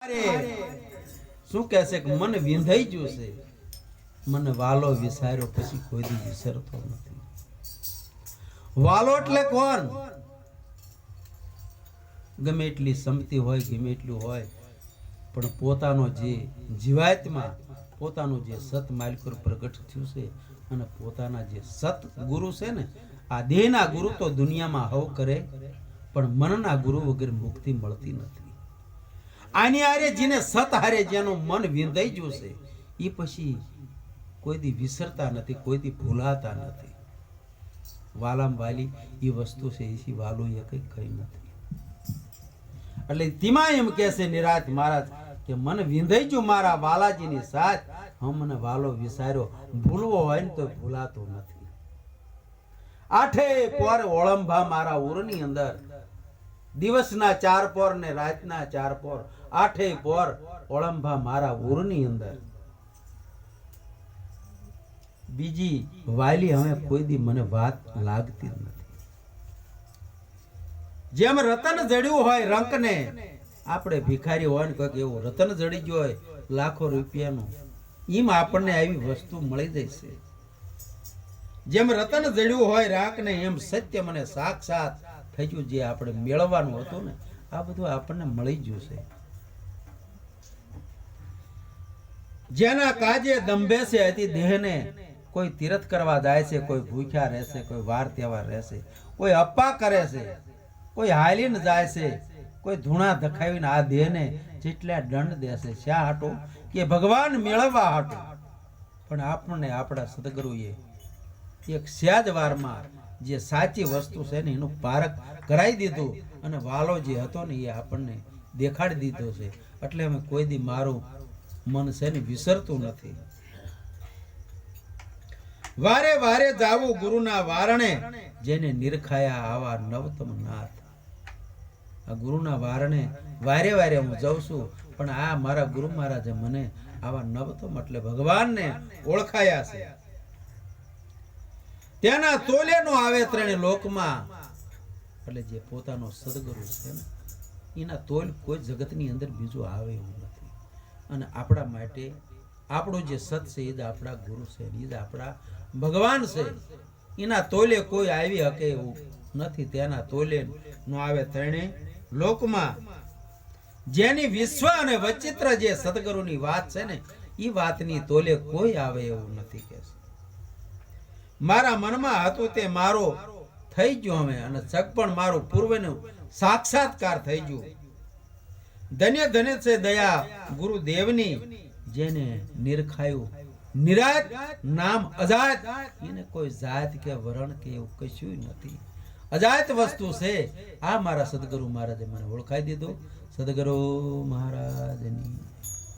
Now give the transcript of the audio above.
શું કહેશે કે મને વિંધાઈ ગયું છે, મને વાલો વિસાર્યો પછી કોઈ દી વિસરતો નથી. વાલો એટલે કોણ? ગમે એટલી સંમતિ હોય, ગમે એટલું હોય, પણ પોતાનો જે જીવાતમાં પોતાનું જે સત માલિક પ્રગટ થયું છે અને પોતાના જે સત ગુરુ છે ને, આ દેહના ગુરુ તો દુનિયામાં હવ કરે, પણ મનના ગુરુ વગર મુક્તિ મળતી નથી. આની હારે જેને સત હારે જેનું મન વિંધાઈ ગયું છે એ પછી કોઈ દી વિસરતા નથી, કોઈ દી ભૂલાતા નથી. વાલામ વાલી એ વસ્તુ છે, એથી વાલું એ કઈ નથી. એટલે ધીમા એમ કે છે નિરાત મહારાજ કે મને વિંધાઈ ગયું મારા વાલાજીની સાથ, હું મને વાલો વિસાર્યો, ભૂલવો હોય ને તો ભૂલાતો નથી. આઠે પોર ઓળંભા મારા ઉરની અંદર, દિવસના 4 પોર ને રાતના 4 પોર, આઠે પોર ઓળંભા મારા ઉરની અંદર. બીજી વાલી હવે કોઈ દી મને વાત લાગતી નથી. જેમ રતન જડ્યું હોય રંકને, આપણે ભિખારી હોય ને કોઈક એવું રતન જડી ગયું હોય લાખો રૂપિયાનું, એમ આપણને આવી વસ્તુ મળી જશે. જેમ રતન જડ્યું હોય રાંકને, એમ સત્ય મને સાક્ષાત થઈ ગયું. જે આપણે મેળવવાનું હતું ને, આ બધું આપણને મળી ગયું છે. જેના કાજે દંભે છે અતિ દેહને, કોઈ તીર્થ કરવા જાય છે, કોઈ ભૂખ્યા રહેશે, કોઈ વાર તહેવાર રહેશે, કોઈ અપ્પા કરે છે, કોઈ હાલીને જાય છે, કોઈ ધૂણા ધખાવીને આ દેહને જેટલા દંડ દેશે. શા હાટો? કે ભગવાન મેળવવા હાટો. પણ આપણને આપણા સદગુરુએ એક સહેજ વારમાં જે સાચી વસ્તુ છે ને એનું પારખ કરાવી દીધું, અને વાલો જે હતો ને એ આપણને દેખાડી દીધો છે. એટલે અમે કોઈ દી મારું મન છે ને વિસરતું નથી. વારે વારે જાવું ગુરુના વારણે, જેને નિરખાયા આવા નવતમ નાથ. આ ગુરુના વારણે વારે વારે હું જાઉં છું, પણ આ મારા ગુરુ મહારાજે મને આવા નવતમ એટલે ભગવાનને ઓળખાયા છે. તેના તોલે નો આવે ત્રણે લોકમાં, એટલે જે પોતાનો સદગુરુ છે ને એના તોલ કોઈ જગતની અંદર બીજું આવે એવું નથી. અને આપણા માટે આપણું જે સત છે એ જ આપણા ગુરુ છે, એ જ આપણા ભગવાન છે. એના તોલે કોઈ આવી શકે એવું નથી. તેના તોલે નો આવે ત્રણે લોકમાં. જેની વિશ્વ અને વચિત્ર જે સદગુરુની વાત છે ને, એ વાતની તોલે કોઈ આવે એવું નથી. કે મારા મનમાં હતું તે મારો થઈ ગયો હવે, અને જગ પણ મારું પૂર્વનું સાક્ષાત્કાર થઈ ગયું. ધન્ય ધન્ય છે દયા ગુરુદેવની, જેને નિરખાયું નિરાત નામ અજાત. એને કોઈ જાત કે વરણ કે એવું કશું નથી, અજાત વસ્તુ છે. આ મારા સદગુરુ મહારાજે મને ઓળખાઈ દીધું. સદગુરુ મહારાજની